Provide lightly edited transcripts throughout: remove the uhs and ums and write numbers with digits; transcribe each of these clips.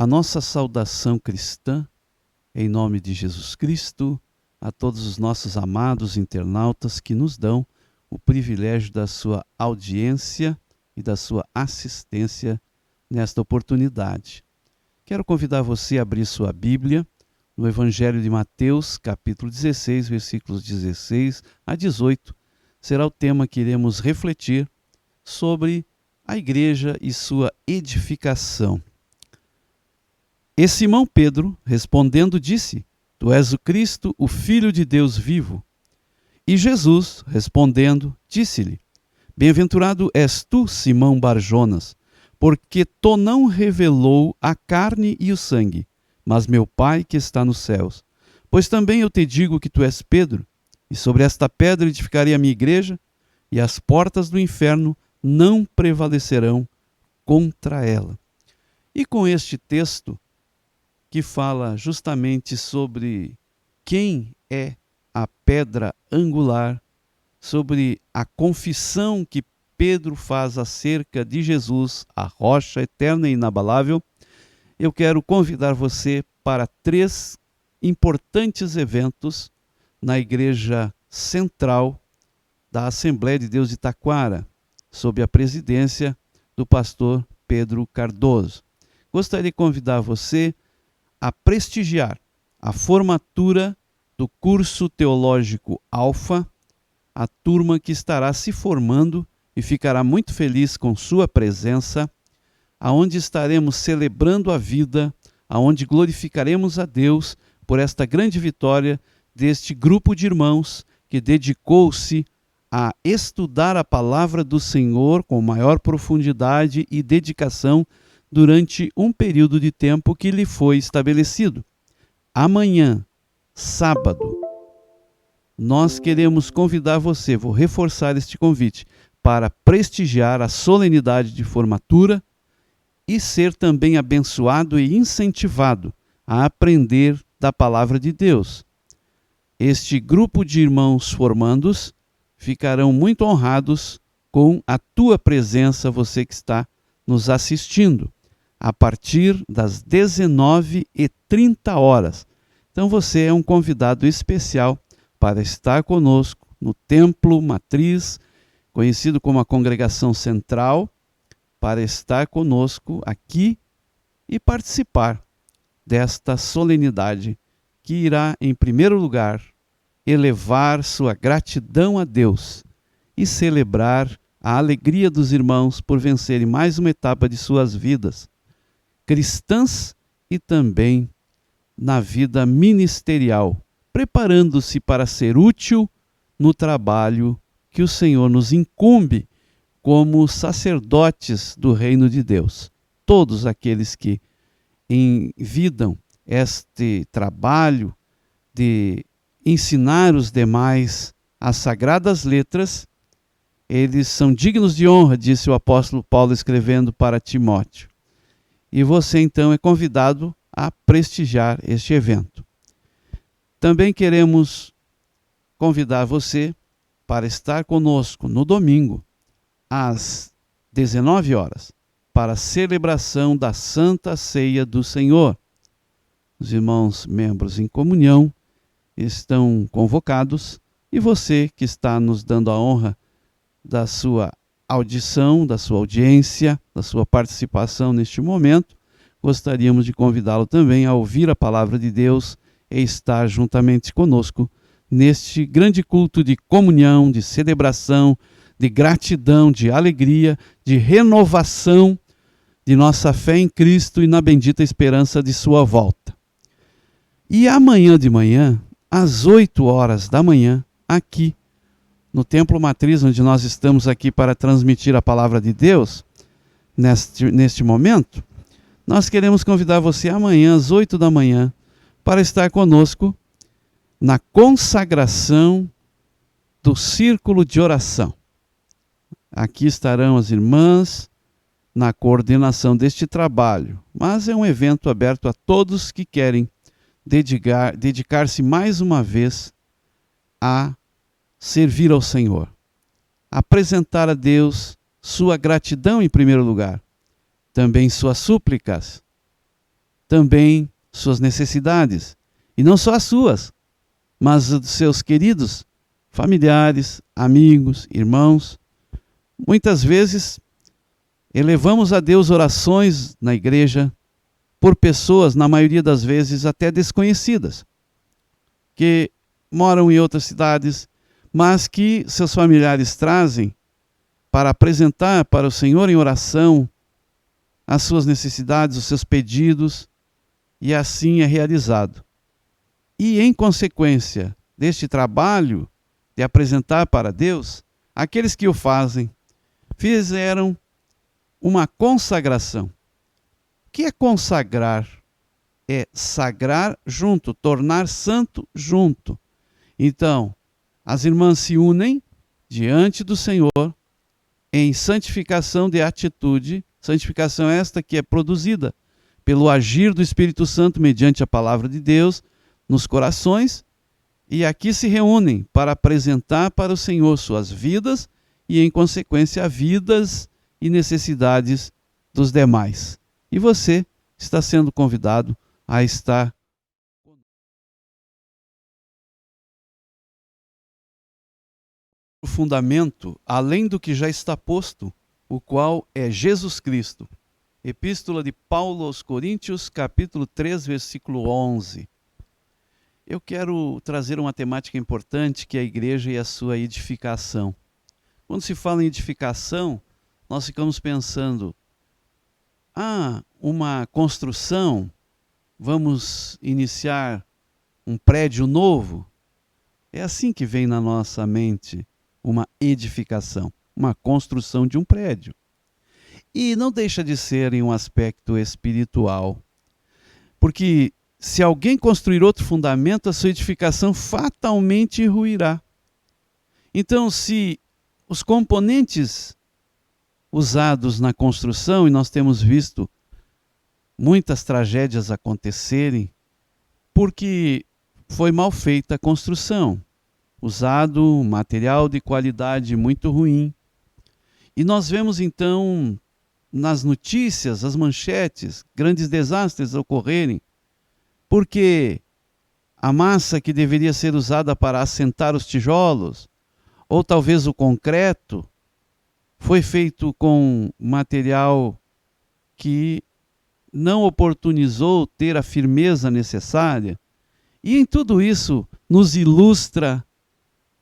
a nossa saudação cristã, em nome de Jesus Cristo, a todos os nossos amados internautas que nos dão o privilégio da sua audiência e da sua assistência nesta oportunidade. Quero convidar você a abrir sua Bíblia no Evangelho de Mateus, capítulo 16, versículos 16 a 18. Será o tema que iremos refletir sobre a igreja e sua edificação. E Simão Pedro, respondendo, disse: Tu és o Cristo, o Filho de Deus vivo. E Jesus, respondendo, disse-lhe: Bem-aventurado és tu, Simão Barjonas, porque to não revelou a carne e o sangue, mas meu Pai que está nos céus. Pois também eu te digo que tu és Pedro, e sobre esta pedra edificarei a minha igreja, e as portas do inferno não prevalecerão contra ela. E com este texto, que fala justamente sobre quem é a pedra angular, sobre a confissão que Pedro faz acerca de Jesus, a rocha eterna e inabalável, eu quero convidar você para 3 importantes eventos na Igreja Central da Assembleia de Deus de Taquara, sob a presidência do pastor Pedro Cardoso. Gostaria de convidar você a prestigiar a formatura do curso teológico Alfa, a turma que estará se formando e ficará muito feliz com sua presença, aonde estaremos celebrando a vida, aonde glorificaremos a Deus por esta grande vitória deste grupo de irmãos que dedicou-se a estudar a palavra do Senhor com maior profundidade e dedicação durante um período de tempo que lhe foi estabelecido. Amanhã, sábado, nós queremos convidar você, vou reforçar este convite, para prestigiar a solenidade de formatura e ser também abençoado e incentivado a aprender da palavra de Deus. Este grupo de irmãos formandos ficarão muito honrados com a tua presença, você que está nos assistindo, a partir das 19h30. Então você é um convidado especial para estar conosco no Templo Matriz, conhecido como a Congregação Central, para estar conosco aqui e participar desta solenidade que irá, em primeiro lugar, elevar sua gratidão a Deus e celebrar a alegria dos irmãos por vencerem mais uma etapa de suas vidas cristãs e também na vida ministerial, preparando-se para ser útil no trabalho que o Senhor nos incumbe como sacerdotes do reino de Deus. Todos aqueles que envidam este trabalho de ensinar os demais as sagradas letras, eles são dignos de honra, disse o apóstolo Paulo escrevendo para Timóteo. E você então é convidado a prestigiar este evento. Também queremos convidar você para estar conosco no domingo, às 19h, para a celebração da Santa Ceia do Senhor. Os irmãos membros em comunhão estão convocados e você que está nos dando a honra da sua audição, da sua audiência, da sua participação neste momento, gostaríamos de convidá-lo também a ouvir a palavra de Deus e estar juntamente conosco neste grande culto de comunhão, de celebração, de gratidão, de alegria, de renovação de nossa fé em Cristo e na bendita esperança de sua volta. E amanhã de manhã, às 8h, aqui no Templo Matriz, onde nós estamos aqui para transmitir a palavra de Deus, neste momento, nós queremos convidar você amanhã, às 8h, para estar conosco na consagração do círculo de oração. Aqui estarão as irmãs na coordenação deste trabalho, mas é um evento aberto a todos que querem dedicar-se mais uma vez a servir ao Senhor, apresentar a Deus sua gratidão em primeiro lugar, também suas súplicas, também suas necessidades. E não só as suas, mas os seus queridos familiares, amigos, irmãos. Muitas vezes elevamos a Deus orações na igreja por pessoas, na maioria das vezes até desconhecidas, que moram em outras cidades, mas que seus familiares trazem para apresentar para o Senhor em oração as suas necessidades, os seus pedidos, e assim é realizado. E em consequência deste trabalho de apresentar para Deus, aqueles que o fazem fizeram uma consagração. O que é consagrar? É sagrar junto, tornar santo junto. Então, as irmãs se unem diante do Senhor em santificação de atitude, santificação esta que é produzida pelo agir do Espírito Santo mediante a palavra de Deus nos corações, e aqui se reúnem para apresentar para o Senhor suas vidas e, em consequência, vidas e necessidades dos demais. E você está sendo convidado a estar o fundamento, além do que já está posto, o qual é Jesus Cristo. Epístola de Paulo aos Coríntios, capítulo 3, versículo 11. Eu quero trazer uma temática importante, que é a igreja e a sua edificação. Quando se fala em edificação, nós ficamos pensando, uma construção, vamos iniciar um prédio novo. É assim que vem na nossa mente uma edificação, uma construção de um prédio. E não deixa de ser em um aspecto espiritual, porque se alguém construir outro fundamento, a sua edificação fatalmente ruirá. Então, se os componentes usados na construção, e nós temos visto muitas tragédias acontecerem, porque foi mal feita a construção, usado material de qualidade muito ruim. E nós vemos então nas notícias, as manchetes, grandes desastres ocorrerem, porque a massa que deveria ser usada para assentar os tijolos, ou talvez o concreto, foi feito com material que não oportunizou ter a firmeza necessária. E em tudo isso nos ilustra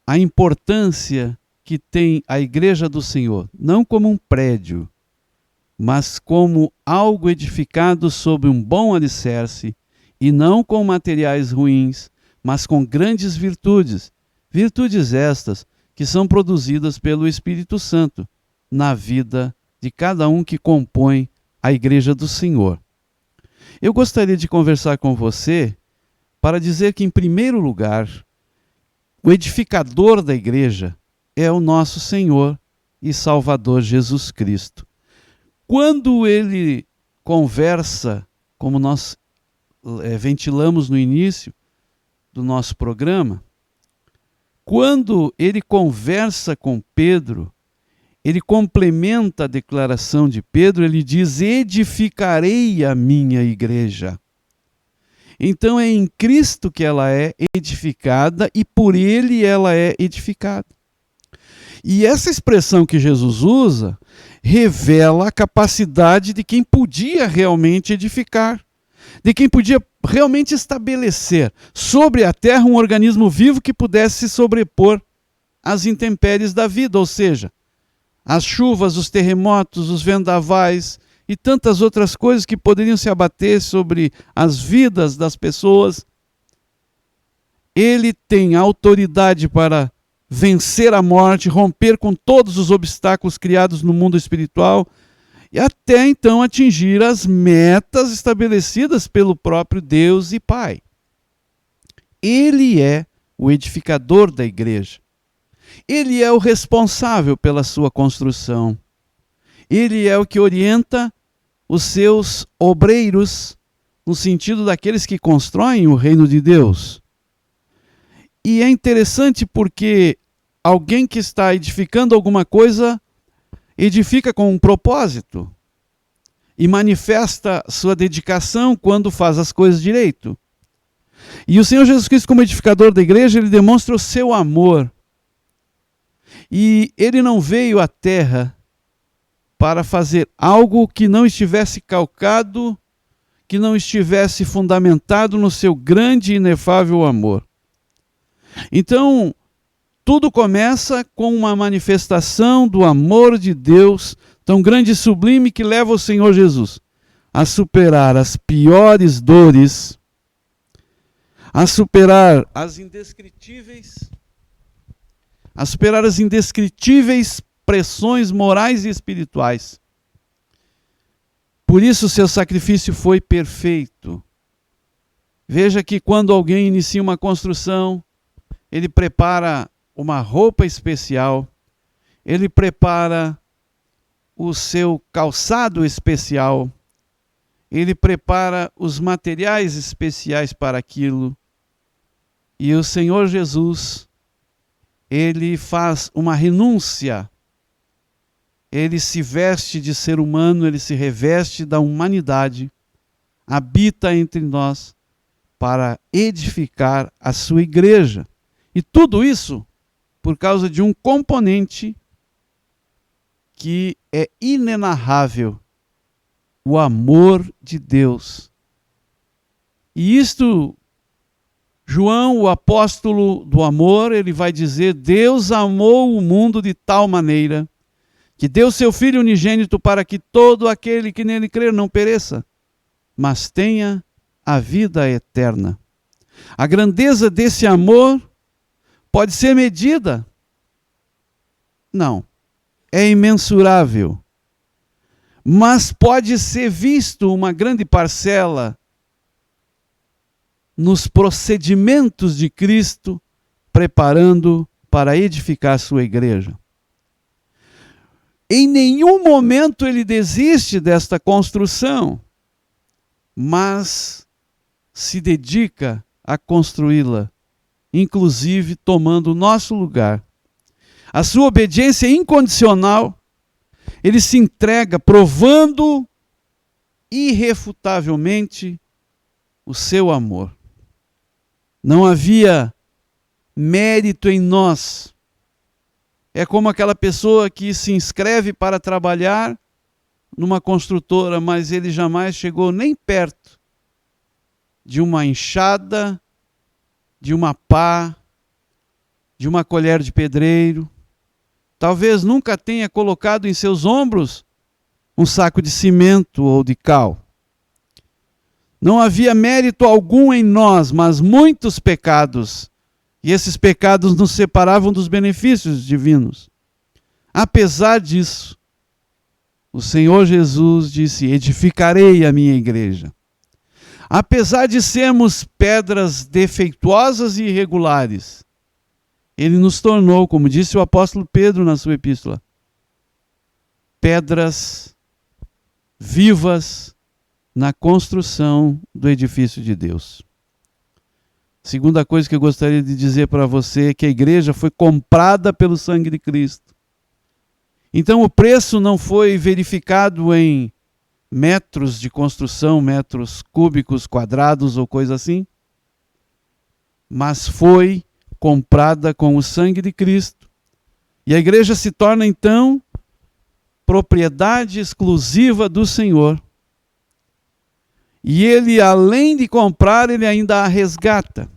a importância que tem a Igreja do Senhor, não como um prédio, mas como algo edificado sobre um bom alicerce, e não com materiais ruins, mas com grandes virtudes. Virtudes estas que são produzidas pelo Espírito Santo na vida de cada um que compõe a Igreja do Senhor. Eu gostaria de conversar com você para dizer que, em primeiro lugar, o edificador da igreja é o nosso Senhor e Salvador Jesus Cristo. Quando ele conversa, como nós ventilamos no início do nosso programa, quando ele conversa com Pedro, ele complementa a declaração de Pedro, ele diz: edificarei a minha igreja. Então é em Cristo que ela é edificada e por ele ela é edificada. E essa expressão que Jesus usa revela a capacidade de quem podia realmente edificar, de quem podia realmente estabelecer sobre a terra um organismo vivo que pudesse se sobrepor às intempéries da vida, ou seja, as chuvas, os terremotos, os vendavais e tantas outras coisas que poderiam se abater sobre as vidas das pessoas. Ele tem autoridade para vencer a morte, romper com todos os obstáculos criados no mundo espiritual e até então atingir as metas estabelecidas pelo próprio Deus e Pai. Ele é o edificador da igreja. Ele é o responsável pela sua construção. Ele é o que orienta os seus obreiros, no sentido daqueles que constroem o reino de Deus. E é interessante porque alguém que está edificando alguma coisa, edifica com um propósito. e manifesta sua dedicação quando faz as coisas direito. E o Senhor Jesus Cristo, como edificador da igreja, ele demonstra o seu amor. E ele não veio à terra para fazer algo que não estivesse calcado, que não estivesse fundamentado no seu grande e inefável amor. Então, tudo começa com uma manifestação do amor de Deus tão grande e sublime que leva o Senhor Jesus a superar as piores dores, a superar as indescritíveis pressões morais e espirituais. Por isso seu sacrifício foi perfeito. Veja que quando alguém inicia uma construção, ele prepara uma roupa especial, ele prepara o seu calçado especial, ele prepara os materiais especiais para aquilo. E o Senhor Jesus, ele faz uma renúncia, ele se veste de ser humano, ele se reveste da humanidade, habita entre nós para edificar a sua igreja. E tudo isso por causa de um componente que é inenarrável, o amor de Deus. E isto, João, o apóstolo do amor, ele vai dizer: Deus amou o mundo de tal maneira que deu seu Filho unigênito para que todo aquele que nele crer não pereça, mas tenha a vida eterna. A grandeza desse amor pode ser medida? Não. É imensurável. Mas pode ser visto uma grande parcela nos procedimentos de Cristo, preparando para edificar a sua igreja. Em nenhum momento ele desiste desta construção, mas se dedica a construí-la, inclusive tomando o nosso lugar. A sua obediência é incondicional, ele se entrega provando irrefutavelmente o seu amor. Não havia mérito em nós. É como aquela pessoa que se inscreve para trabalhar numa construtora, mas ele jamais chegou nem perto de uma enxada, de uma pá, de uma colher de pedreiro. Talvez nunca tenha colocado em seus ombros um saco de cimento ou de cal. Não havia mérito algum em nós, mas muitos pecados. E esses pecados nos separavam dos benefícios divinos. Apesar disso, o Senhor Jesus disse: edificarei a minha igreja. Apesar de sermos pedras defeituosas e irregulares, ele nos tornou, como disse o apóstolo Pedro na sua epístola, pedras vivas na construção do edifício de Deus. Segunda coisa que eu gostaria de dizer para você é que a igreja foi comprada pelo sangue de Cristo. Então o preço não foi verificado em metros de construção, metros cúbicos, quadrados ou coisa assim, mas foi comprada com o sangue de Cristo. E a igreja se torna então propriedade exclusiva do Senhor. E ele, além de comprar, ele ainda a resgata.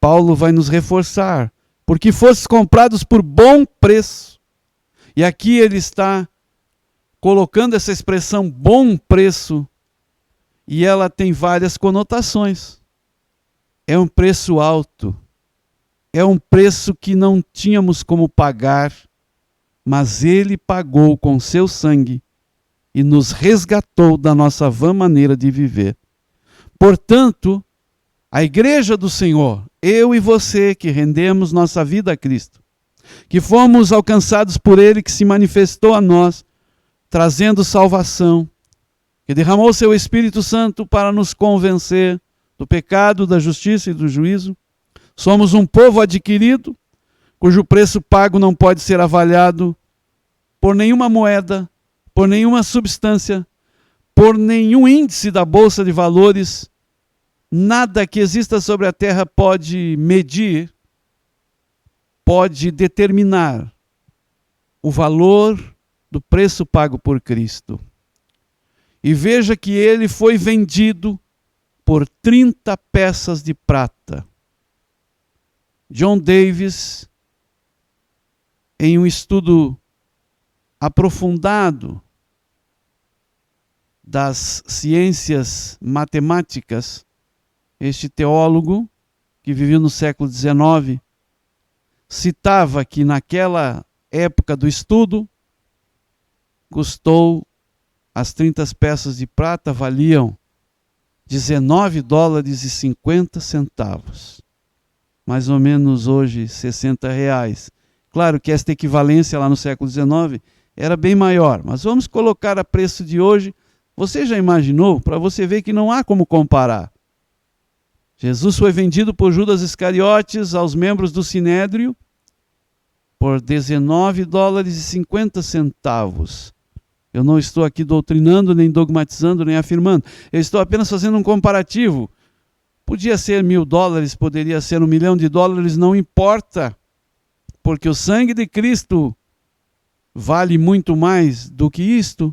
Paulo vai nos reforçar: porque fostes comprados por bom preço. E aqui ele está colocando essa expressão bom preço, e ela tem várias conotações. É um preço alto, é um preço que não tínhamos como pagar, mas ele pagou com seu sangue e nos resgatou da nossa vã maneira de viver. Portanto, a igreja do Senhor, eu e você que rendemos nossa vida a Cristo, que fomos alcançados por Ele, que se manifestou a nós, trazendo salvação, que derramou seu Espírito Santo para nos convencer do pecado, da justiça e do juízo. Somos um povo adquirido, cujo preço pago não pode ser avaliado por nenhuma moeda, por nenhuma substância, por nenhum índice da Bolsa de Valores, nada que exista sobre a terra pode medir, pode determinar o valor do preço pago por Cristo. E veja que ele foi vendido por 30 peças de prata. John Davis, em um estudo aprofundado das ciências matemáticas, este teólogo, que viveu no século XIX, citava que naquela época do estudo, custou, as 30 peças de prata valiam $19,50, mais ou menos hoje R$60. Claro que esta equivalência lá no século XIX era bem maior, mas vamos colocar a preço de hoje. Você já imaginou? Para você ver que não há como comparar. Jesus foi vendido por Judas Iscariotes aos membros do Sinédrio por $19,50. Eu não estou aqui doutrinando, nem dogmatizando, nem afirmando. Eu estou apenas fazendo um comparativo. Podia ser $1.000, poderia ser $1 milhão, não importa. Porque o sangue de Cristo vale muito mais do que isto.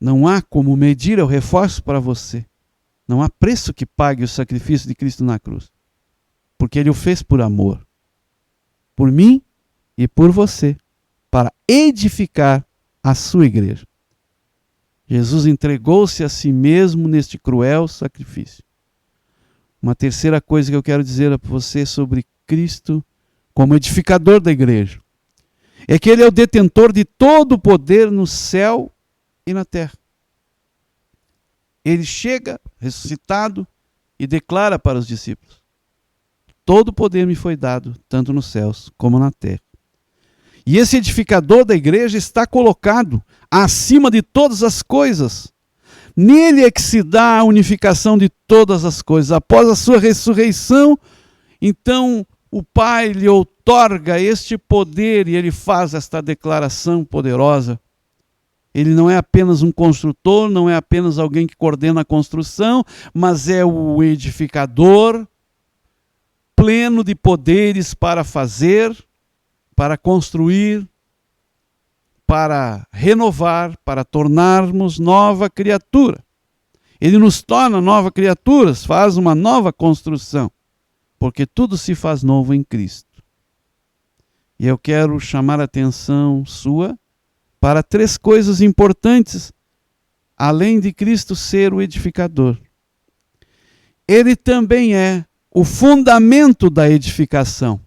Não há como medir, eu reforço para você. Não há preço que pague o sacrifício de Cristo na cruz. Porque Ele o fez por amor. Por mim e por você. Para edificar a sua igreja. Jesus entregou-se a si mesmo neste cruel sacrifício. Uma terceira coisa que eu quero dizer a você sobre Cristo como edificador da igreja é que Ele é o detentor de todo o poder no céu e na terra. Ele chega ressuscitado e declara para os discípulos: todo o poder me foi dado, tanto nos céus como na terra. E esse edificador da igreja está colocado acima de todas as coisas. Nele é que se dá a unificação de todas as coisas. Após a sua ressurreição, então o Pai lhe outorga este poder e ele faz esta declaração poderosa. Ele não é apenas um construtor, não é apenas alguém que coordena a construção, mas é o edificador pleno de poderes para fazer, para construir, para renovar, para tornarmos nova criatura. Ele nos torna nova criaturas, faz uma nova construção, porque tudo se faz novo em Cristo. E eu quero chamar a atenção sua para 3 coisas importantes, além de Cristo ser o edificador. Ele também é o fundamento da edificação.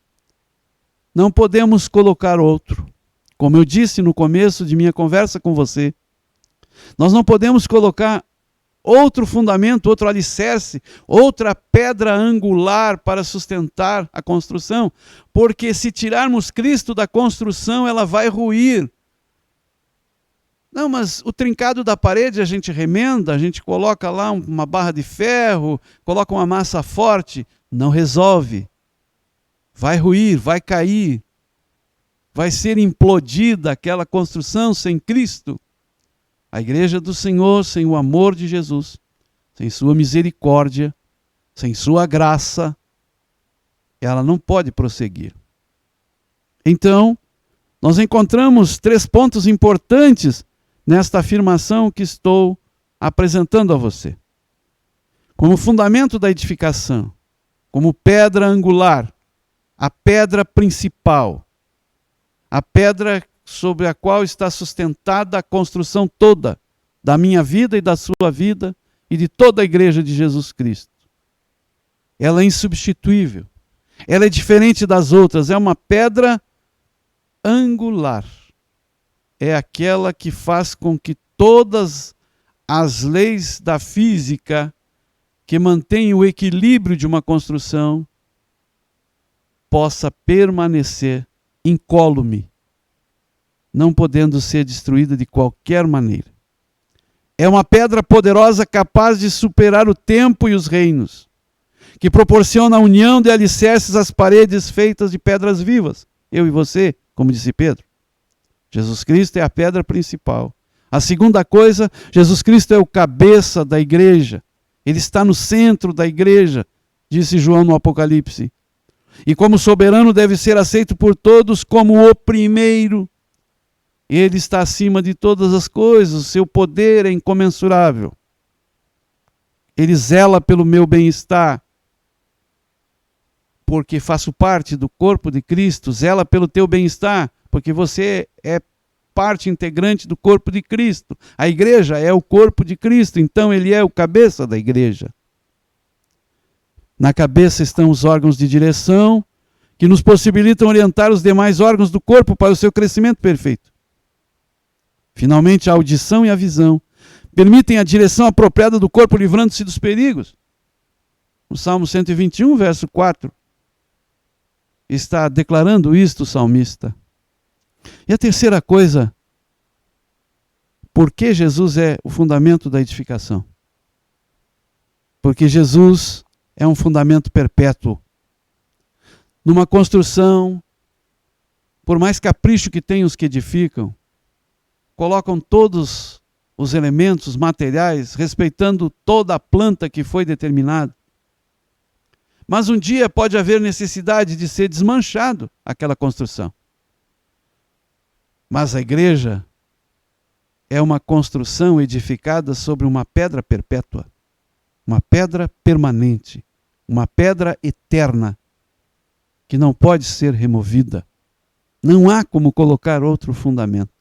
Não podemos colocar outro. Como eu disse no começo de minha conversa com você, nós não podemos colocar outro fundamento, outro alicerce, outra pedra angular para sustentar a construção, porque se tirarmos Cristo da construção, ela vai ruir. Não, mas o trincado da parede a gente remenda, a gente coloca lá uma barra de ferro, coloca uma massa forte, não resolve. Vai ruir, vai cair, vai ser implodida aquela construção sem Cristo. A igreja do Senhor, sem o amor de Jesus, sem sua misericórdia, sem sua graça, ela não pode prosseguir. Então, nós encontramos 3 pontos importantes nesta afirmação que estou apresentando a você. Como fundamento da edificação, como pedra angular, a pedra principal, a pedra sobre a qual está sustentada a construção toda da minha vida e da sua vida e de toda a igreja de Jesus Cristo. Ela é insubstituível. Ela é diferente das outras. É uma pedra angular. É aquela que faz com que todas as leis da física que mantêm o equilíbrio de uma construção possa permanecer incólume, não podendo ser destruída de qualquer maneira. É uma pedra poderosa capaz de superar o tempo e os reinos, que proporciona a união de alicerces às paredes feitas de pedras vivas, eu e você, como disse Pedro. Jesus Cristo é a pedra principal. A segunda coisa, Jesus Cristo é o cabeça da igreja. Ele está no centro da igreja, disse João no Apocalipse. E como soberano deve ser aceito por todos como o primeiro. Ele está acima de todas as coisas, o seu poder é incomensurável. Ele zela pelo meu bem-estar, porque faço parte do corpo de Cristo, zela pelo teu bem-estar, porque você é parte integrante do corpo de Cristo. A igreja é o corpo de Cristo, então ele é o cabeça da igreja. Na cabeça estão os órgãos de direção, que nos possibilitam orientar os demais órgãos do corpo para o seu crescimento perfeito. Finalmente, a audição e a visão permitem a direção apropriada do corpo, livrando-se dos perigos. No Salmo 121, verso 4, está declarando isto o salmista. E a terceira coisa, por que Jesus é o fundamento da edificação? Porque Jesus é um fundamento perpétuo. Numa construção, por mais capricho que tenham os que edificam, colocam todos os elementos, os materiais, respeitando toda a planta que foi determinada. Mas um dia pode haver necessidade de ser desmanchado aquela construção. Mas a igreja é uma construção edificada sobre uma pedra perpétua, uma pedra permanente, uma pedra eterna, que não pode ser removida. Não há como colocar outro fundamento.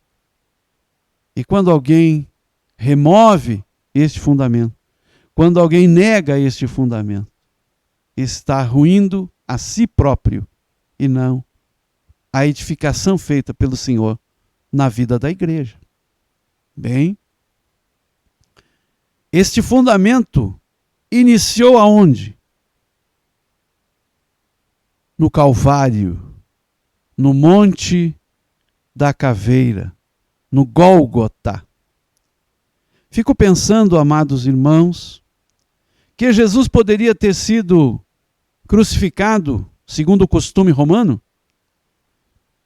E quando alguém remove este fundamento, quando alguém nega este fundamento, está ruindo a si próprio e não a edificação feita pelo Senhor na vida da igreja. Bem, este fundamento iniciou aonde? No Calvário, no Monte da Caveira, no Gólgota. Fico pensando, amados irmãos, que Jesus poderia ter sido crucificado, segundo o costume romano,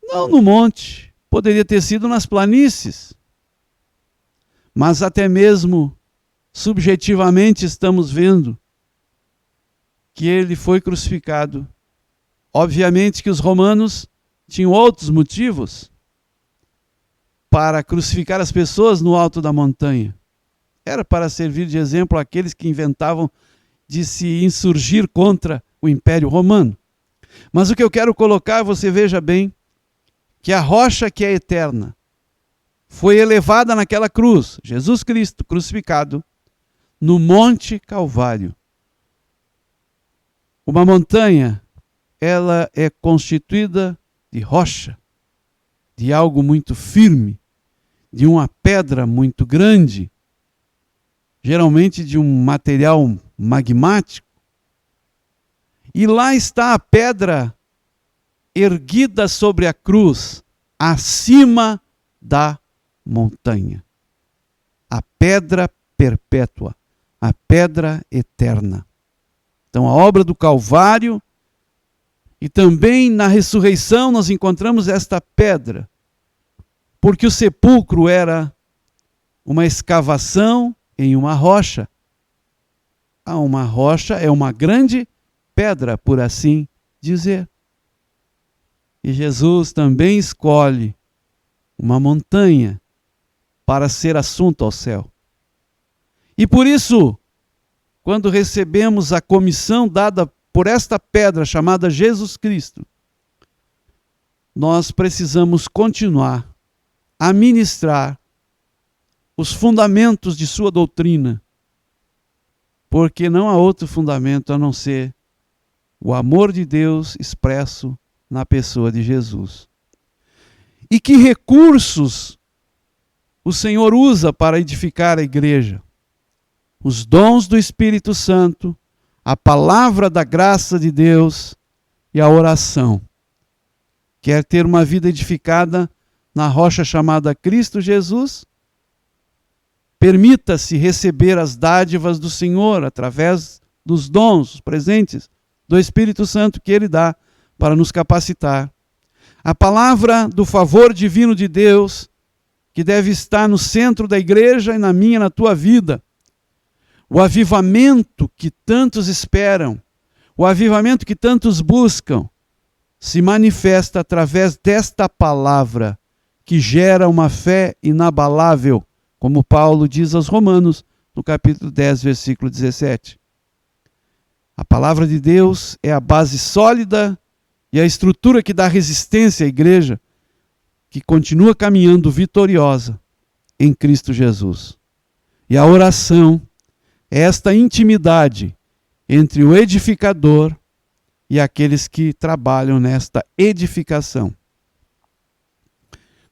não no monte, poderia ter sido nas planícies. Mas até mesmo subjetivamente estamos vendo que ele foi crucificado. Obviamente que os romanos tinham outros motivos para crucificar as pessoas no alto da montanha. Era para servir de exemplo àqueles que inventavam de se insurgir contra o Império Romano. Mas o que eu quero colocar, você veja bem, que a rocha que é eterna foi elevada naquela cruz, Jesus Cristo crucificado, no Monte Calvário. Uma montanha, ela é constituída de rocha, de algo muito firme, de uma pedra muito grande, geralmente de um material magmático. E lá está a pedra erguida sobre a cruz, acima da montanha. A pedra perpétua, a pedra eterna. Então a obra do Calvário e também na ressurreição nós encontramos esta pedra, porque o sepulcro era uma escavação em uma rocha. Uma rocha é uma grande pedra, por assim dizer. E Jesus também escolhe uma montanha para ser assunto ao céu. E por isso, quando recebemos a comissão dada por esta pedra chamada Jesus Cristo, nós precisamos continuar a ministrar os fundamentos de sua doutrina, porque não há outro fundamento a não ser o amor de Deus expresso na pessoa de Jesus. E que recursos o Senhor usa para edificar a igreja? Os dons do Espírito Santo, a palavra da graça de Deus e a oração. Quer ter uma vida edificada na rocha chamada Cristo Jesus? Permita-se receber as dádivas do Senhor através dos dons, os presentes do Espírito Santo que Ele dá para nos capacitar. A palavra do favor divino de Deus, que deve estar no centro da igreja e na minha, na tua vida. O avivamento que tantos esperam, o avivamento que tantos buscam, se manifesta através desta palavra, que gera uma fé inabalável, como Paulo diz aos Romanos, no capítulo 10, versículo 17. A palavra de Deus é a base sólida e a estrutura que dá resistência à igreja, que continua caminhando vitoriosa em Cristo Jesus. E a oração é esta intimidade entre o edificador e aqueles que trabalham nesta edificação.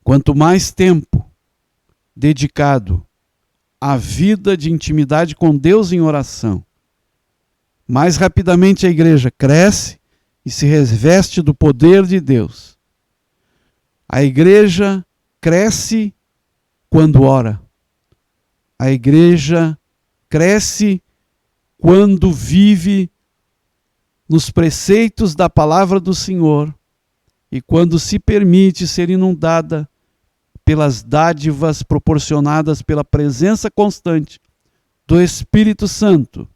Quanto mais tempo dedicado à vida de intimidade com Deus em oração, mais rapidamente a igreja cresce e se reveste do poder de Deus. A igreja cresce quando ora. A igreja cresce quando vive nos preceitos da palavra do Senhor e quando se permite ser inundada pelas dádivas proporcionadas pela presença constante do Espírito Santo,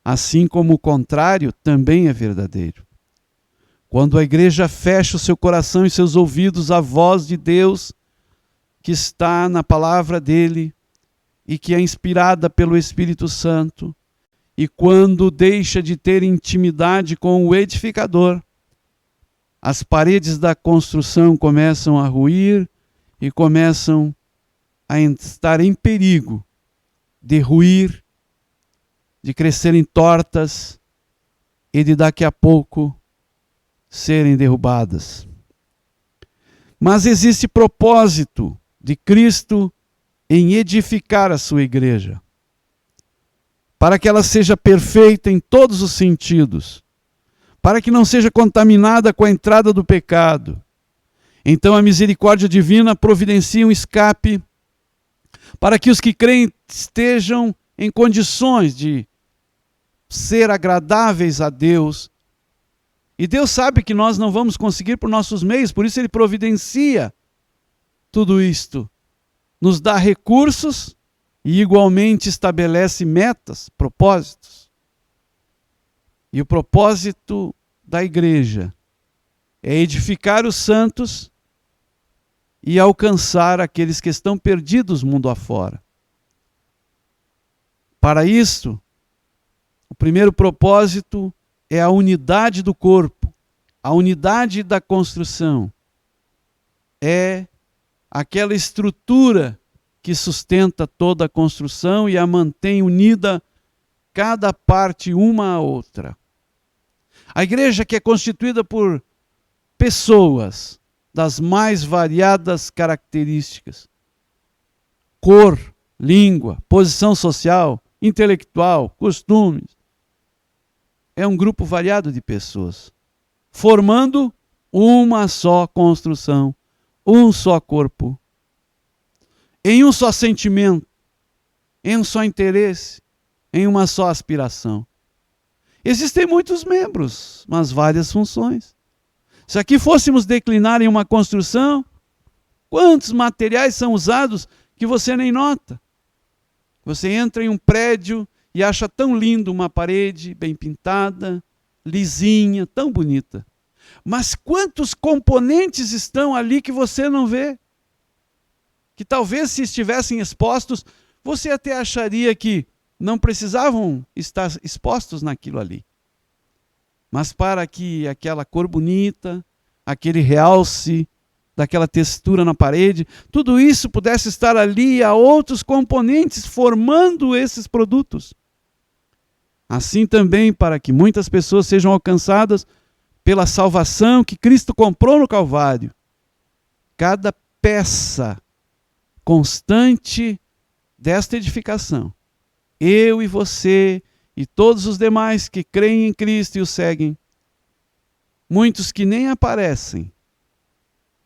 assim como o contrário também é verdadeiro. Quando a igreja fecha o seu coração e seus ouvidos à voz de Deus, que está na palavra dele e que é inspirada pelo Espírito Santo, e quando deixa de ter intimidade com o edificador, as paredes da construção começam a ruir e começam a estar em perigo de ruir, de crescerem tortas e de daqui a pouco serem derrubadas. Mas existe propósito de Cristo em edificar a sua igreja, para que ela seja perfeita em todos os sentidos, para que não seja contaminada com a entrada do pecado. Então a misericórdia divina providencia um escape para que os que creem estejam em condições de ser agradáveis a Deus. E Deus sabe que nós não vamos conseguir por nossos meios, por isso Ele providencia tudo isto. Nos dá recursos e igualmente estabelece metas, propósitos. E o propósito da igreja é edificar os santos e alcançar aqueles que estão perdidos mundo afora. Para isso, o primeiro propósito é a unidade do corpo, a unidade da construção. É aquela estrutura que sustenta toda a construção e a mantém unida, cada parte uma à outra. A igreja, que é constituída por pessoas das mais variadas características, cor, língua, posição social, intelectual, costumes, é um grupo variado de pessoas, formando uma só construção, um só corpo, em um só sentimento, em um só interesse, em uma só aspiração. Existem muitos membros, mas várias funções. Se aqui fôssemos declinar em uma construção, quantos materiais são usados que você nem nota? Você entra em um prédio e acha tão lindo uma parede bem pintada, lisinha, tão bonita. Mas quantos componentes estão ali que você não vê? Que talvez, se estivessem expostos, você até acharia que não precisavam estar expostos naquilo ali. Mas para que aquela cor bonita, aquele realce daquela textura na parede, tudo isso pudesse estar ali, há outros componentes formando esses produtos. Assim também, para que muitas pessoas sejam alcançadas pela salvação que Cristo comprou no Calvário, cada peça constante desta edificação, eu e você e todos os demais que creem em Cristo e o seguem, muitos que nem aparecem,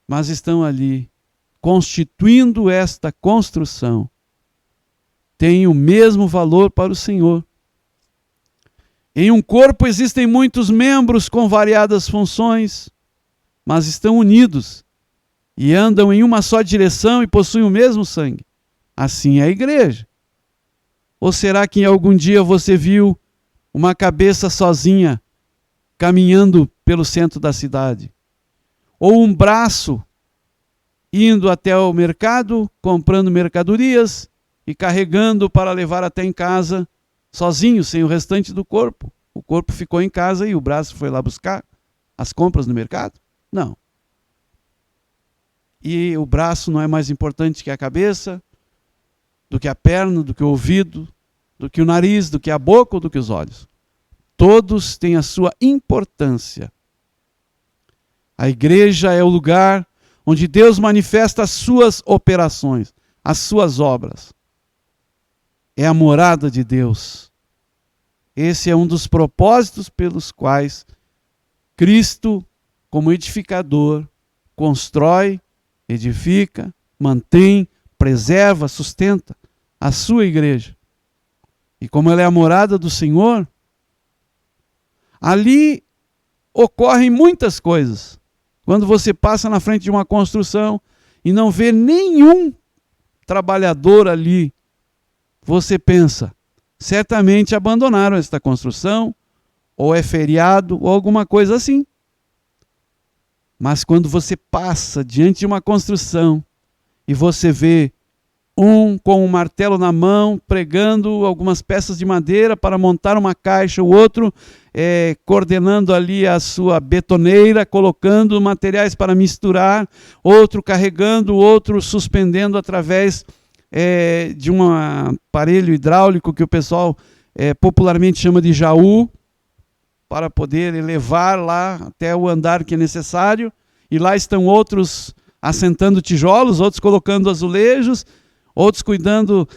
mas estão ali constituindo esta construção, têm o mesmo valor para o Senhor. Em um corpo existem muitos membros com variadas funções, mas estão unidos e andam em uma só direção e possuem o mesmo sangue. Assim é a igreja. Ou será que algum dia você viu uma cabeça sozinha caminhando pelo centro da cidade? Ou um braço indo até o mercado, comprando mercadorias e carregando para levar até em casa, sozinho, sem o restante do corpo? O corpo ficou em casa e o braço foi lá buscar as compras no mercado? Não. E o braço não é mais importante que a cabeça, do que a perna, do que o ouvido, do que o nariz, do que a boca ou do que os olhos. Todos têm a sua importância. A igreja é o lugar onde Deus manifesta as suas operações, as suas obras. É a morada de Deus. Esse é um dos propósitos pelos quais Cristo, como edificador, constrói, edifica, mantém, preserva, sustenta a sua igreja. E como ela é a morada do Senhor, ali ocorrem muitas coisas. Quando você passa na frente de uma construção e não vê nenhum trabalhador ali, você pensa, certamente abandonaram esta construção, ou é feriado, ou alguma coisa assim. Mas quando você passa diante de uma construção e você vê um com um martelo na mão, pregando algumas peças de madeira para montar uma caixa, o outro coordenando ali a sua betoneira, colocando materiais para misturar, outro carregando, outro suspendendo através de um aparelho hidráulico que o pessoal popularmente chama de jaú, para poder elevar lá até o andar que é necessário, e lá estão outros assentando tijolos, outros colocando azulejos, outros cuidando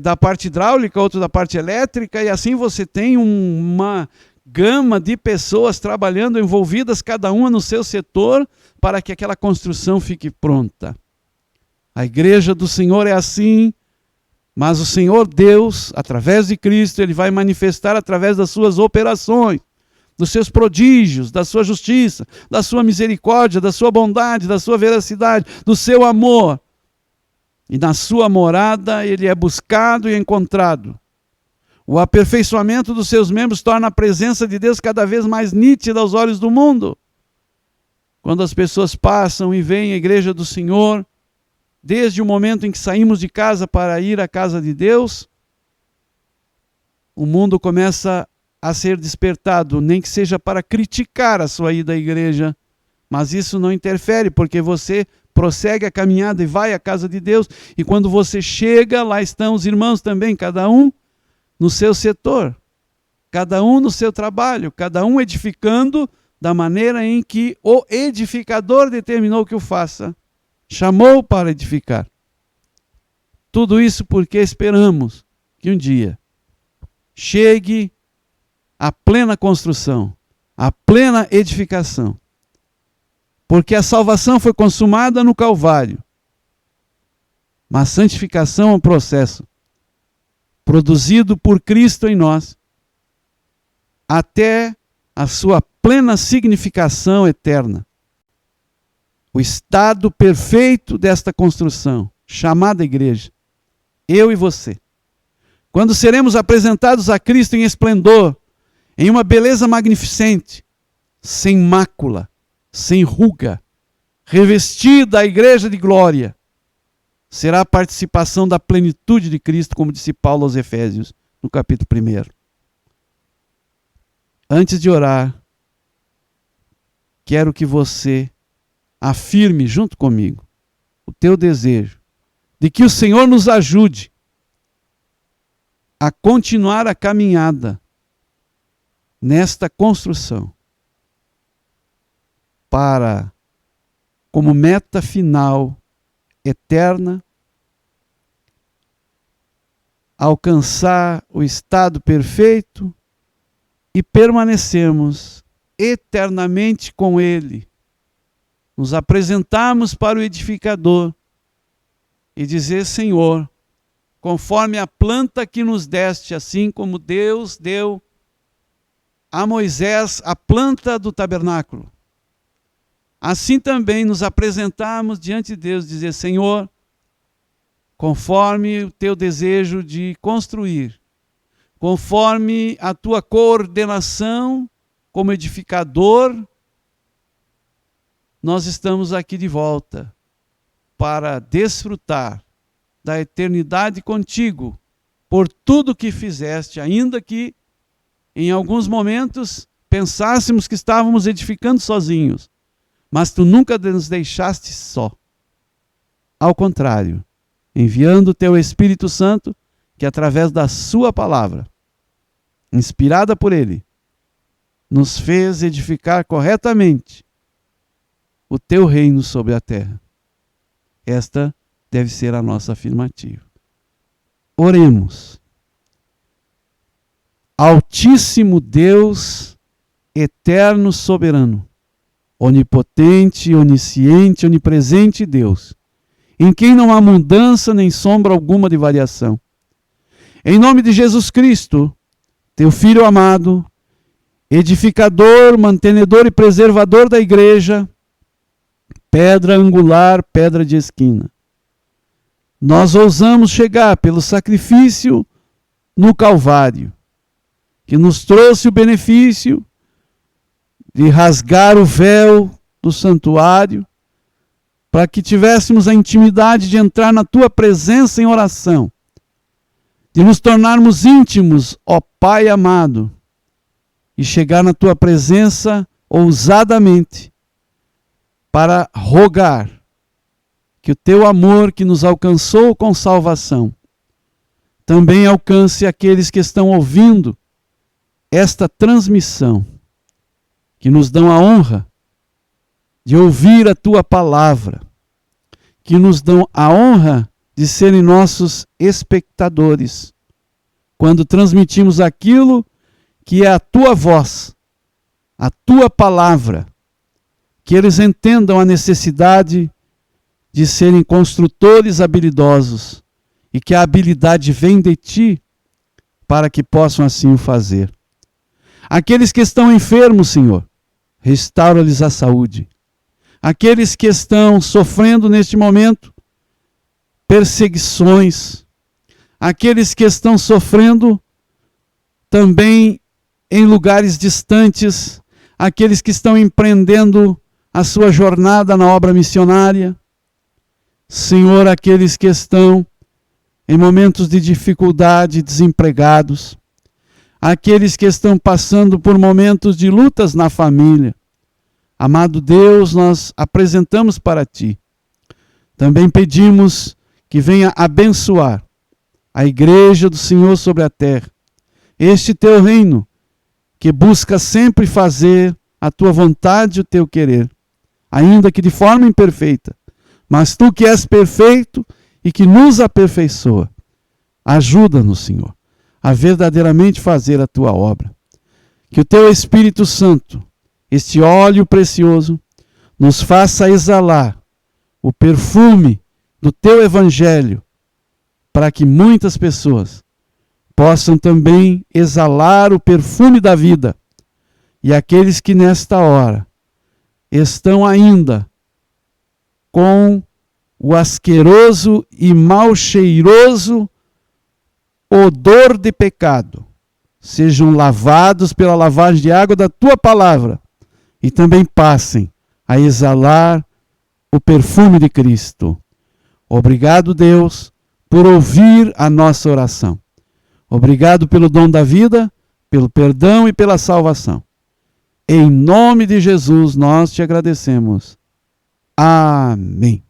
da parte hidráulica, outros da parte elétrica, e assim você tem uma gama de pessoas trabalhando, envolvidas, cada uma no seu setor, para que aquela construção fique pronta. A igreja do Senhor é assim, mas o Senhor Deus, através de Cristo, Ele vai manifestar através das suas operações, dos seus prodígios, da sua justiça, da sua misericórdia, da sua bondade, da sua veracidade, do seu amor. E na sua morada ele é buscado e encontrado. O aperfeiçoamento dos seus membros torna a presença de Deus cada vez mais nítida aos olhos do mundo. Quando as pessoas passam e veem a igreja do Senhor, desde o momento em que saímos de casa para ir à casa de Deus, o mundo começa a ser despertado, nem que seja para criticar a sua ida à igreja, mas isso não interfere, porque você prossegue a caminhada e vai à casa de Deus, e quando você chega, lá estão os irmãos também, cada um no seu setor, cada um no seu trabalho, cada um edificando da maneira em que o edificador determinou que o faça, chamou para edificar. Tudo isso porque esperamos que um dia chegue a plena construção, a plena edificação. Porque a salvação foi consumada no Calvário. Mas a santificação é um processo produzido por Cristo em nós, até a sua plena significação eterna. O estado perfeito desta construção, chamada igreja, eu e você. Quando seremos apresentados a Cristo em esplendor, em uma beleza magnificente, sem mácula, sem ruga, revestida a igreja de glória, será a participação da plenitude de Cristo, como disse Paulo aos Efésios, no capítulo 1. Antes de orar, quero que você afirme junto comigo o teu desejo de que o Senhor nos ajude a continuar a caminhada nesta construção para, como meta final eterna, alcançar o estado perfeito e permanecermos eternamente com Ele. Nos apresentarmos para o edificador e dizer: Senhor, conforme a planta que nos deste, assim como Deus deu a Moisés a planta do tabernáculo, assim também nos apresentarmos diante de Deus, dizer: Senhor, conforme o teu desejo de construir, conforme a tua coordenação como edificador, nós estamos aqui de volta para desfrutar da eternidade contigo, por tudo que fizeste, ainda que em alguns momentos pensássemos que estávamos edificando sozinhos, mas tu nunca nos deixaste só. Ao contrário, enviando o teu Espírito Santo, que através da sua palavra, inspirada por ele, nos fez edificar corretamente o teu reino sobre a terra. Esta deve ser a nossa afirmativa. Oremos. Altíssimo Deus, eterno, soberano, onipotente, onisciente, onipresente Deus, em quem não há mudança nem sombra alguma de variação. Em nome de Jesus Cristo, teu Filho amado, edificador, mantenedor e preservador da igreja, pedra angular, pedra de esquina, nós ousamos chegar pelo sacrifício no Calvário, que nos trouxe o benefício de rasgar o véu do santuário, para que tivéssemos a intimidade de entrar na tua presença em oração, de nos tornarmos íntimos, ó Pai amado, e chegar na tua presença ousadamente, para rogar que o teu amor que nos alcançou com salvação também alcance aqueles que estão ouvindo esta transmissão, que nos dão a honra de ouvir a tua palavra, que nos dão a honra de serem nossos espectadores, quando transmitimos aquilo que é a tua voz, a tua palavra, que eles entendam a necessidade de serem construtores habilidosos e que a habilidade vem de ti para que possam assim o fazer. Aqueles que estão enfermos, Senhor, restaura-lhes a saúde. Aqueles que estão sofrendo neste momento perseguições, aqueles que estão sofrendo também em lugares distantes, aqueles que estão empreendendo a sua jornada na obra missionária. Senhor, aqueles que estão em momentos de dificuldade, desempregados, aqueles que estão passando por momentos de lutas na família. Amado Deus, nós apresentamos para ti. Também pedimos que venha abençoar a igreja do Senhor sobre a terra, este teu reino, que busca sempre fazer a tua vontade e o teu querer, ainda que de forma imperfeita, mas tu que és perfeito e que nos aperfeiçoa, ajuda-nos, Senhor, a verdadeiramente fazer a tua obra. Que o teu Espírito Santo, este óleo precioso, nos faça exalar o perfume do teu evangelho, para que muitas pessoas possam também exalar o perfume da vida. E aqueles que nesta hora estão ainda com o asqueroso e mal cheiroso odor de pecado, sejam lavados pela lavagem de água da tua palavra e também passem a exalar o perfume de Cristo. Obrigado, Deus, por ouvir a nossa oração. Obrigado pelo dom da vida, pelo perdão e pela salvação. Em nome de Jesus nós te agradecemos. Amém.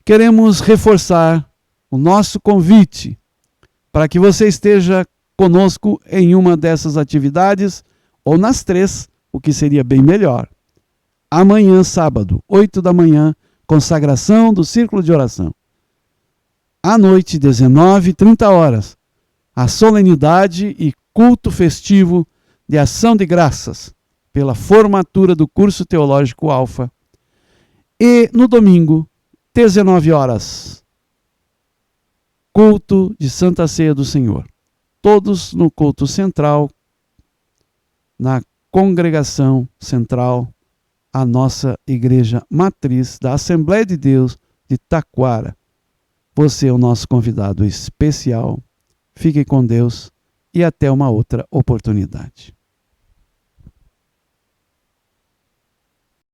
Queremos reforçar o nosso convite para que você esteja conosco em uma dessas atividades, ou nas três, o que seria bem melhor. Amanhã, sábado, 8 da manhã, consagração do Círculo de Oração. À noite, 19h30, a solenidade e culto festivo de ação de graças pela formatura do curso teológico Alfa. E no domingo, 19h, culto de Santa Ceia do Senhor. Todos no culto central, na congregação central, a nossa igreja matriz da Assembleia de Deus de Taquara. Você é o nosso convidado especial. Fique com Deus e até uma outra oportunidade.